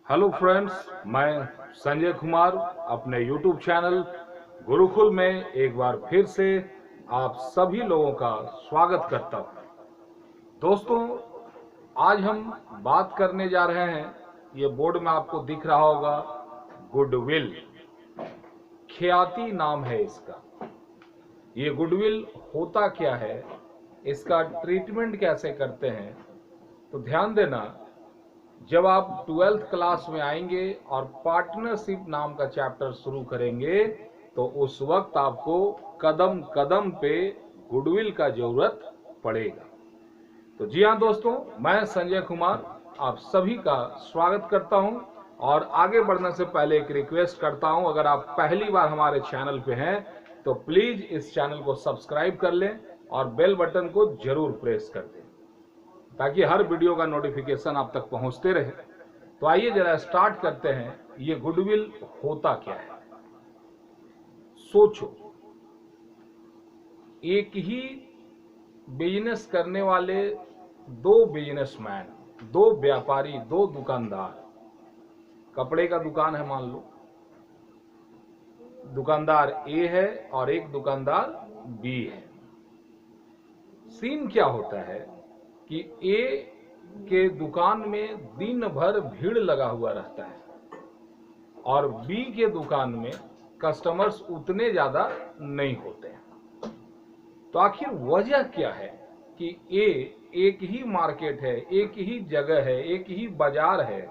Hello friends, मैं संजय कुमार अपने YouTube channel Gurukul में एक बार फिर से आप सभी लोगों का स्वागत करता हूं। दोस्तों, आज हम बात करने जा रहे हैं, ये बोर्ड में आपको दिख रहा होगा, गुडविल। ख्याति नाम है इसका। ये गुडविल होता क्या है, इसका ट्रीटमेंट कैसे करते हैं, तो ध्यान देना। जब आप 12th क्लास में आएंगे और पार्टनरशिप नाम का चैप्टर शुरू करेंगे तो उस वक्त आपको कदम कदम पे गुडविल का जरूरत पड़ेगा। तो जी हाँ दोस्तों, मैं संजय कुमार आप सभी का स्वागत करता हूं और आगे बढ़ने से पहले एक रिक्वेस्ट करता हूं, अगर आप पहली बार हमारे चैनल पे हैं तो प्लीज इस चैनल को सब्सक्राइब कर लें और बेल बटन को जरूर प्रेस कर दें ताकि हर वीडियो का नोटिफिकेशन आप तक पहुंचते रहे। तो आइए जरा स्टार्ट करते हैं, ये गुडविल होता क्या है। सोचो, एक ही बिजनेस करने वाले दो बिजनेसमैन, दो व्यापारी, दो दुकानदार, कपड़े का दुकान है मान लो, दुकानदार ए है और एक दुकानदार बी है। सीन क्या होता है कि ए के दुकान में दिन भर भीड़ लगा हुआ रहता है और बी के दुकान में कस्टमर्स उतने ज्यादा नहीं होते हैं। तो आखिर वजह क्या है कि ए एक ही मार्केट है, एक ही जगह है, एक ही बाजार है,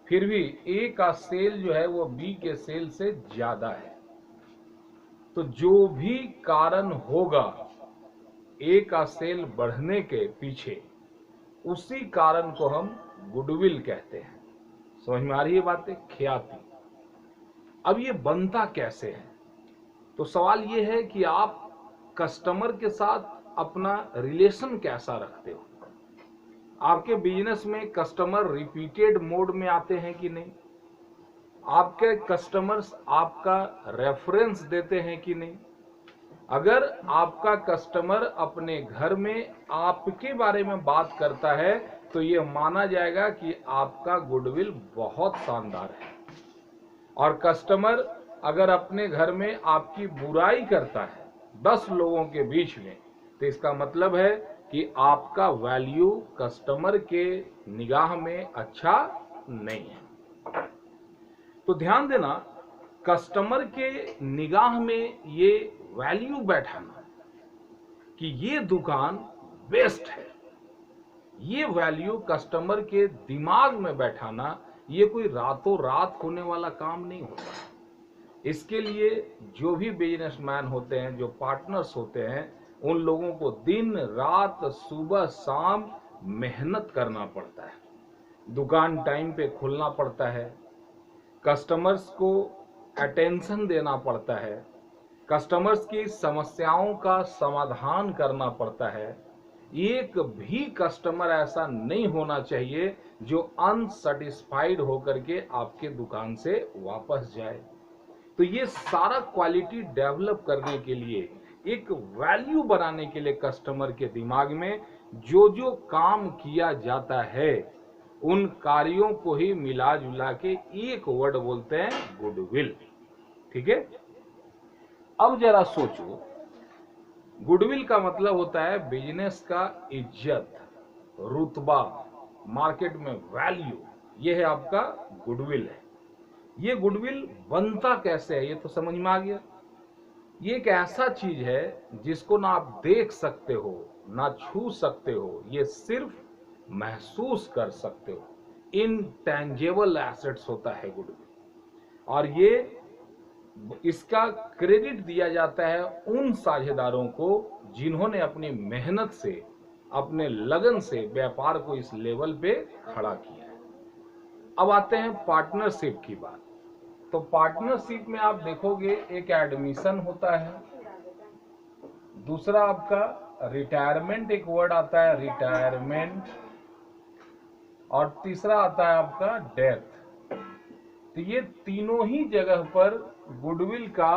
फिर भी ए का सेल जो है वो बी के सेल से ज्यादा है। तो जो भी कारण होगा ए का सेल बढ़ने के पीछे, उसी कारण को हम गुडविल कहते हैं। समझ में आ रही है बातें? ख्याति। अब ये बनता कैसे है, तो सवाल ये है कि आप कस्टमर के साथ अपना रिलेशन कैसा रखते हो। आपके बिजनेस में कस्टमर रिपीटेड मोड में आते हैं कि नहीं, आपके कस्टमर्स आपका रेफरेंस देते हैं कि नहीं। अगर आपका कस्टमर अपने घर में आपके बारे में बात करता है तो ये माना जाएगा कि आपका गुडविल बहुत शानदार है। और कस्टमर अगर अपने घर में आपकी बुराई करता है 10 लोगों के बीच में, तो इसका मतलब है कि आपका वैल्यू कस्टमर के निगाह में अच्छा नहीं है। तो ध्यान देना, कस्टमर के निगाह में ये वैल्यू बैठाना कि ये दुकान बेस्ट है, ये वैल्यू कस्टमर के दिमाग में बैठाना, ये कोई रातों रात होने वाला काम नहीं होता। इसके लिए जो भी बिजनेसमैन होते हैं, जो पार्टनर्स होते हैं, उन लोगों को दिन रात सुबह शाम मेहनत करना पड़ता है। दुकान टाइम पे खोलना पड़ता है, कस्टमर्स को अटेंशन देना पड़ता है, कस्टमर्स की समस्याओं का समाधान करना पड़ता है। एक भी कस्टमर ऐसा नहीं होना चाहिए जो अनसेटिस्फाइड होकर के आपके दुकान से वापस जाए। तो ये सारा क्वालिटी डेवलप करने के लिए, एक वैल्यू बनाने के लिए कस्टमर के दिमाग में जो जो काम किया जाता है, उन कार्यों को ही मिला जुला के एक वर्ड बोलते हैं गुडविल। ठीक है। अब जरा सोचो, गुडविल का मतलब होता है बिजनेस का इज्जत, रुतबा, मार्केट में वैल्यू। ये है आपका गुडविल है। ये गुडविल बनता कैसे है, ये तो समझ में आ गया। ये एक ऐसा चीज है जिसको ना आप देख सकते हो, ना छू सकते हो, ये सिर्फ महसूस कर सकते हो। इनटेंजेबल एसेट्स होता है गुडविल। और ये इसका क्रेडिट दिया जाता है उन साझेदारों को जिन्होंने अपनी मेहनत से, अपने लगन से व्यापार को इस लेवल पे खड़ा किया है। अब आते हैं पार्टनरशिप की बात। तो पार्टनरशिप में आप देखोगे एक एडमिशन होता है, दूसरा आपका रिटायरमेंट, एक वर्ड आता है रिटायरमेंट, और तीसरा आता है आपका डेथ। तो ये तीनों ही जगह पर गुडविल का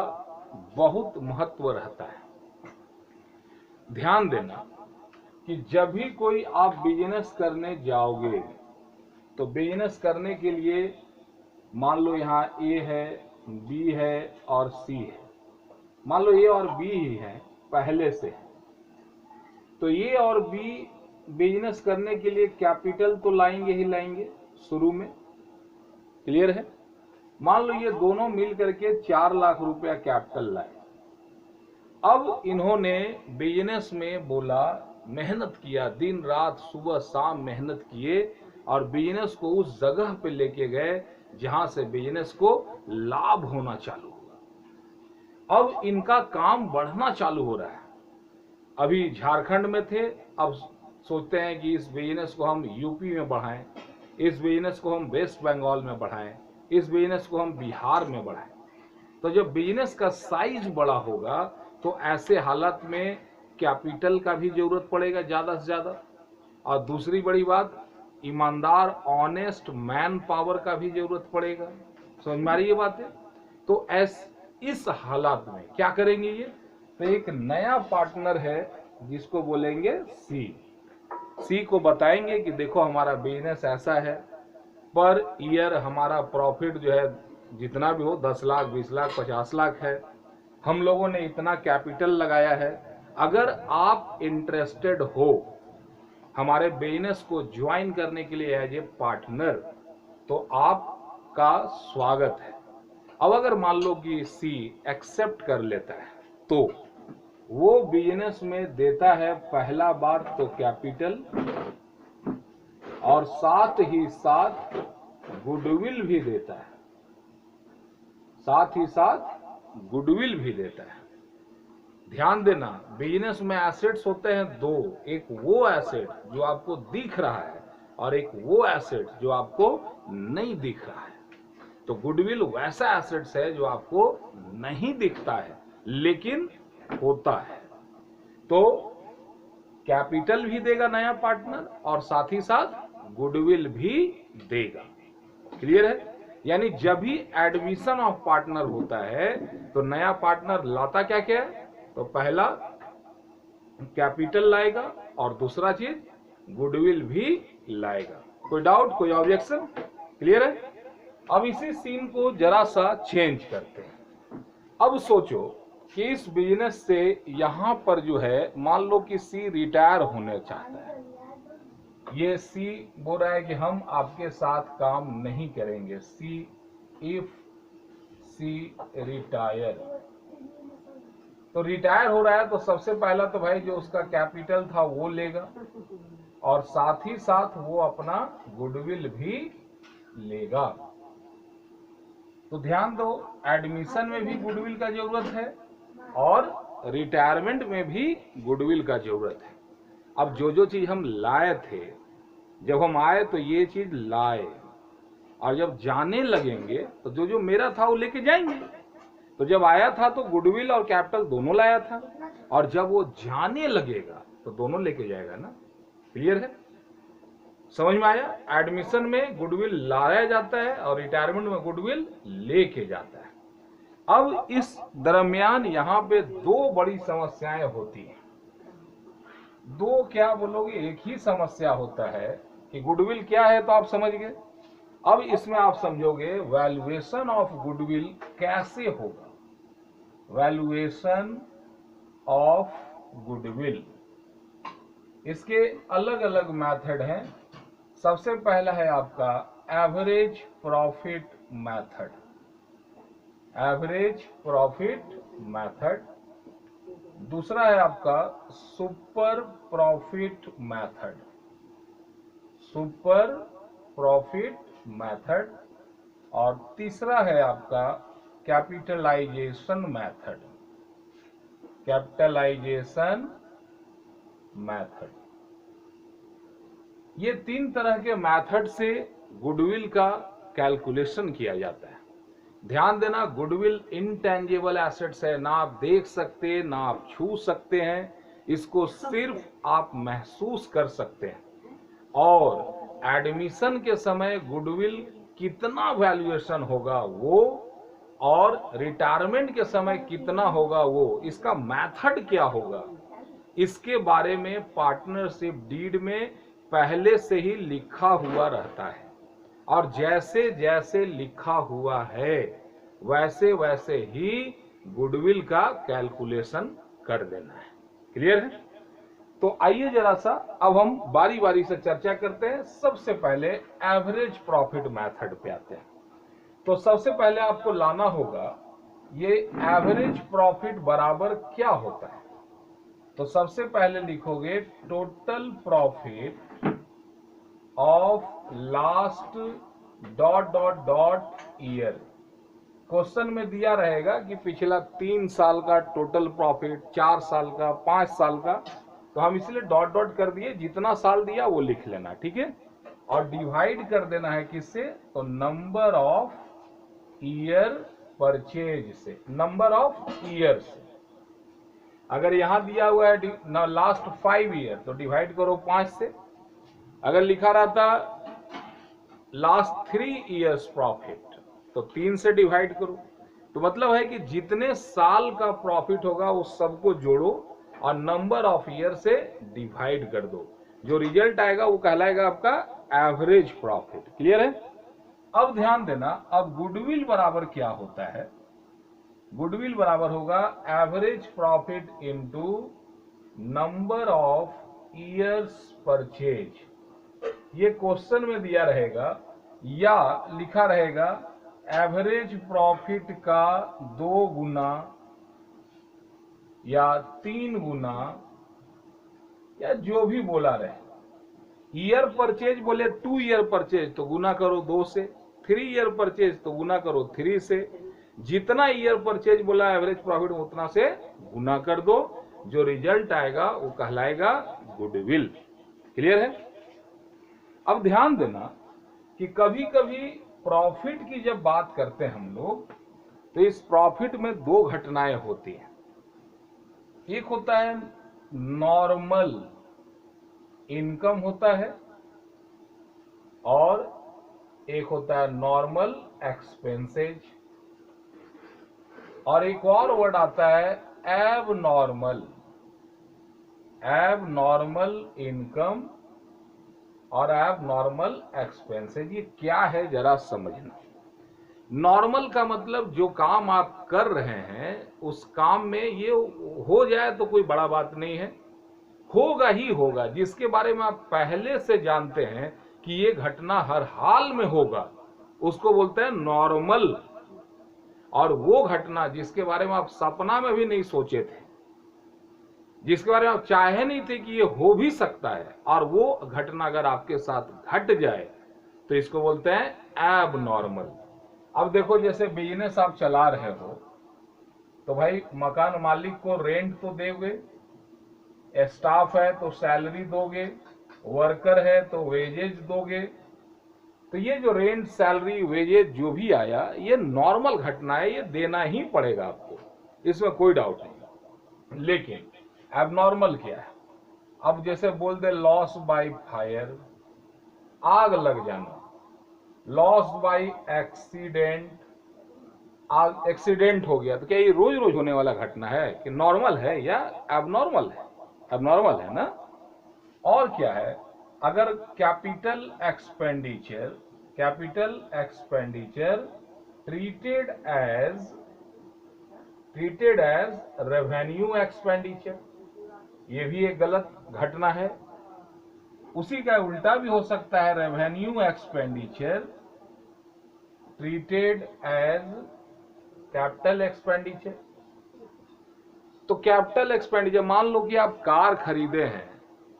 बहुत महत्व रहता है। ध्यान देना कि जब भी कोई आप बिजनेस करने जाओगे तो बिजनेस करने के लिए मान लो यहाँ ए है, बी है और सी है। मान लो ए और बी ही है पहले से, तो ए और बी बिजनेस करने के लिए कैपिटल तो लाएंगे ही लाएंगे शुरू में, क्लियर है। मान लो ये दोनों मिल करके 4 लाख रुपया कैपिटल लाए। अब इन्होंने बिजनेस में बोला, मेहनत किया, दिन रात सुबह शाम मेहनत किए और बिजनेस को उस जगह पे लेके गए जहां से बिजनेस को लाभ होना चालू हुआ। अब इनका काम बढ़ना चालू हो रहा है। अभी झारखंड में थे, अब सोचते हैं कि इस बिजनेस को हम यूपी में बढ़ाएं, इस बिजनेस को हम वेस्ट बंगाल में बढ़ाएं, इस बिजनेस को हम बिहार में बढ़ाएं। तो जब बिजनेस का साइज बड़ा होगा तो ऐसे हालत में कैपिटल का भी जरूरत पड़ेगा ज्यादा से ज्यादा, और दूसरी बड़ी बात, ईमानदार ऑनेस्ट मैन पावर का भी जरूरत पड़ेगा। समझ में आ रही है बात है। तो इस हालात में क्या करेंगे ये, तो एक नया पार्टनर है जिसको बोलेंगे सी को बताएंगे कि देखो हमारा बिजनेस ऐसा है, पर ईयर हमारा प्रॉफिट जो है जितना भी हो 10 लाख 20 लाख 50 लाख है, हम लोगों ने इतना कैपिटल लगाया है, अगर आप इंटरेस्टेड हो हमारे बिजनेस को ज्वाइन करने के लिए एज ए पार्टनर तो आपका स्वागत है। अब अगर मान लो कि सी एक्सेप्ट कर लेता है तो वो बिजनेस में देता है पहला बात तो कैपिटल, और साथ ही साथ गुडविल भी देता है, साथ ही साथ गुडविल भी देता है। ध्यान देना, बिजनेस में एसेट्स होते हैं दो, एक वो एसेट जो आपको दिख रहा है और एक वो एसेट जो आपको नहीं दिख रहा है। तो गुडविल वैसा एसेट्स है जो आपको नहीं दिखता है लेकिन होता है। तो कैपिटल भी देगा नया पार्टनर और साथ ही साथ गुडविल भी देगा, क्लियर है। यानी जब भी एडमिशन ऑफ पार्टनर होता है तो नया पार्टनर लाता क्या क्या है, तो पहला कैपिटल लाएगा और दूसरा चीज गुडविल भी लाएगा। कोई डाउट, कोई ऑब्जेक्शन, क्लियर है। अब इसी सीन को जरा सा चेंज करते हैं। अब सोचो कि इस बिजनेस से यहां पर जो है, मान लो कि सी रिटायर होने चाहता है, ये सी बोल रहा है कि हम आपके साथ काम नहीं करेंगे। इफ सी रिटायर, तो रिटायर हो रहा है तो सबसे पहला तो भाई जो उसका कैपिटल था वो लेगा और साथ ही साथ वो अपना गुडविल भी लेगा। तो ध्यान दो, एडमिशन में भी गुडविल का जरूरत है और रिटायरमेंट में भी गुडविल का जरूरत है। अब जो चीज हम लाए थे, जब हम आए तो ये चीज लाए, और जब जाने लगेंगे तो जो मेरा था वो लेके जाएंगे। तो जब आया था तो गुडविल और कैपिटल दोनों लाया था, और जब वो जाने लगेगा तो दोनों लेके जाएगा ना, क्लियर है, समझ में आया। एडमिशन में गुडविल लाया जाता है और रिटायरमेंट में गुडविल लेके जाता है। अब इस दरमियान यहाँ पे दो बड़ी समस्याएं होती हैं। दो क्या बोलोगे, एक ही समस्या होता है कि गुडविल क्या है तो आप समझ गए। अब इसमें आप समझोगे वैल्यूएशन ऑफ गुडविल कैसे होगा। वैल्यूएशन ऑफ गुडविल, इसके अलग अलग मेथड हैं। सबसे पहला है आपका average profit method, average profit method. दूसरा है आपका super profit method, super profit method. और तीसरा है आपका कैपिटलाइजेशन मेथड, कैपिटलाइजेशन मेथड। ये तीन तरह के मेथड से गुडविल का कैलकुलेशन किया जाता है। ध्यान देना, गुडविल इनटेंजिबल एसेट्स है, ना आप देख सकते ना आप छू सकते हैं, इसको सिर्फ आप महसूस कर सकते हैं। और एडमिशन के समय गुडविल कितना वैल्यूएशन होगा वो, और रिटायरमेंट के समय कितना होगा वो, इसका मेथड क्या होगा, इसके बारे में पार्टनरशिप डीड में पहले से ही लिखा हुआ रहता है। और जैसे जैसे लिखा हुआ है वैसे वैसे ही गुडविल का कैलकुलेशन कर देना है। क्लियर है? तो आइए जरा सा अब हम बारी बारी से चर्चा करते हैं। सबसे पहले एवरेज प्रॉफिट मेथड पे आते हैं। तो सबसे पहले आपको लाना होगा ये एवरेज प्रॉफिट बराबर क्या होता है। तो सबसे पहले लिखोगे total profit of last dot dot dot year. Question में दिया रहेगा कि पिछला 3 साल का टोटल प्रॉफिट, 4 साल का, 5 साल का, तो हम इसलिए डॉट डॉट कर दिए, जितना साल दिया वो लिख लेना, ठीक है। और डिवाइड कर देना है किससे, तो नंबर ऑफ ईयर परचेज से, नंबर ऑफ ईयर से। अगर यहां दिया हुआ है लास्ट 5 ईयर तो डिवाइड करो 5 से। अगर लिखा रहता लास्ट 3 ईयर्स प्रॉफिट तो 3 से डिवाइड करो। तो मतलब है कि जितने साल का प्रॉफिट होगा उस सबको जोड़ो और नंबर ऑफ ईयर से डिवाइड कर दो। जो रिजल्ट आएगा वो कहलाएगा आपका एवरेज प्रॉफिट। क्लियर है? अब ध्यान देना, अब गुडविल बराबर क्या होता है। गुडविल बराबर होगा average profit into number of years purchase. ये क्वेश्चन में दिया रहेगा या लिखा रहेगा एवरेज प्रॉफिट का 2 गुना या 3 गुना या जो भी बोला रहे। ईयर परचेज बोले 2 ईयर परचेज तो गुना करो 2 से, 3 ईयर परचेज तो गुना करो 3 से। जितना ईयर परचेज बोला एवरेज प्रॉफिट उतना से गुना कर दो। जो रिजल्ट आएगा वो कहलाएगा गुडविल। क्लियर है? अब ध्यान देना कि कभी कभी प्रॉफिट की जब बात करते हैं हम लोग तो इस प्रॉफिट में 2 घटनाएं होती हैं। एक होता है नॉर्मल इनकम होता है और एक होता है नॉर्मल एक्सपेंसेज, और एक और वर्ड आता है एबनॉर्मल। एबनॉर्मल इनकम और एबनॉर्मल एक्सपेंसेज, ये क्या है जरा समझना। नॉर्मल का मतलब जो काम आप कर रहे हैं उस काम में ये हो जाए तो कोई बड़ा बात नहीं है, होगा ही होगा। जिसके बारे में आप पहले से जानते हैं कि ये घटना हर हाल में होगा उसको बोलते हैं नॉर्मल। और वो घटना जिसके बारे में आप सपना में भी नहीं सोचे थे, जिसके बारे में आप चाहे नहीं थे कि ये हो भी सकता है, और वो घटना अगर आपके साथ घट जाए तो इसको बोलते हैं एबनॉर्मल। अब देखो जैसे बिजनेस आप चला रहे हो तो भाई मकान मालिक को रेंट तो दोगे, स्टाफ है तो सैलरी दोगे, वर्कर है तो वेजेज दोगे। तो ये जो रेंट, सैलरी, वेजेज जो भी आया ये नॉर्मल घटना है, ये देना ही पड़ेगा आपको, इसमें कोई डाउट नहीं। लेकिन एबनॉर्मल क्या है? अब जैसे बोल दे लॉस बाय फायर, आग लग जाना, लॉस बाय एक्सीडेंट, आग एक्सीडेंट हो गया, तो क्या ये रोज रोज होने वाला घटना है कि नॉर्मल है या एबनॉर्मल है? एबनॉर्मल है ना। और क्या है, अगर capital expenditure treated as revenue expenditure, ये भी एक गलत घटना है। उसी का उल्टा भी हो सकता है, revenue expenditure treated as capital expenditure. तो कैपिटल एक्सपेंडिचर, मान लो कि आप कार खरीदे हैं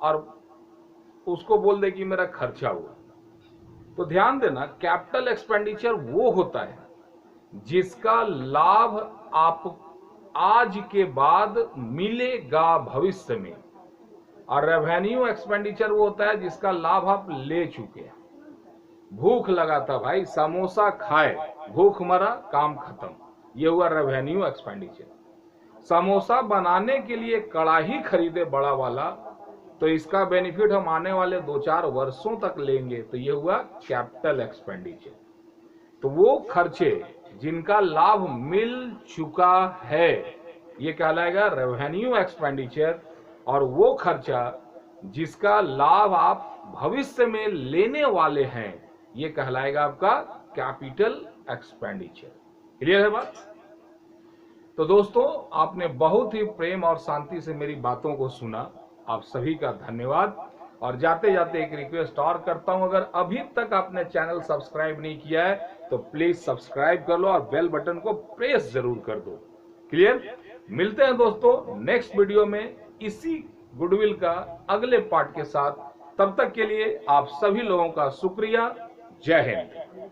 और उसको बोल दे कि मेरा खर्चा हुआ, तो ध्यान देना कैपिटल एक्सपेंडिचर वो होता है जिसका लाभ आप आज के बाद मिलेगा भविष्य में, और रेवेन्यू एक्सपेंडिचर वो होता है जिसका लाभ आप ले चुके हैं। भूख लगा था भाई, समोसा खाए, भूख मरा, काम खत्म, ये हुआ रेवेन्यू एक्सपेंडिचर। समोसा बनाने के लिए कड़ाही खरीदे बड़ा वाला, तो इसका बेनिफिट हम आने वाले 2-4 वर्षों तक लेंगे, तो ये हुआ कैपिटल एक्सपेंडिचर। तो वो खर्चे जिनका लाभ मिल चुका है ये कहलाएगा रेवेन्यू एक्सपेंडिचर, और वो खर्चा जिसका लाभ आप भविष्य में लेने वाले हैं ये कहलाएगा आपका कैपिटल एक्सपेंडिचर। क्लियर है बात? तो दोस्तों, आपने बहुत ही प्रेम और शांति से मेरी बातों को सुना। आप सभी का धन्यवाद। और जाते जाते एक रिक्वेस्ट और करता हूं, अगर अभी तक आपने चैनल सब्सक्राइब नहीं किया है तो प्लीज सब्सक्राइब कर लो और बेल बटन को प्रेस जरूर कर दो। क्लियर? मिलते हैं दोस्तों नेक्स्ट वीडियो में इसी गुडविल का अगले पार्ट के साथ। तब तक के लिए आप सभी लोगों का शुक्रिया। जय हिंद।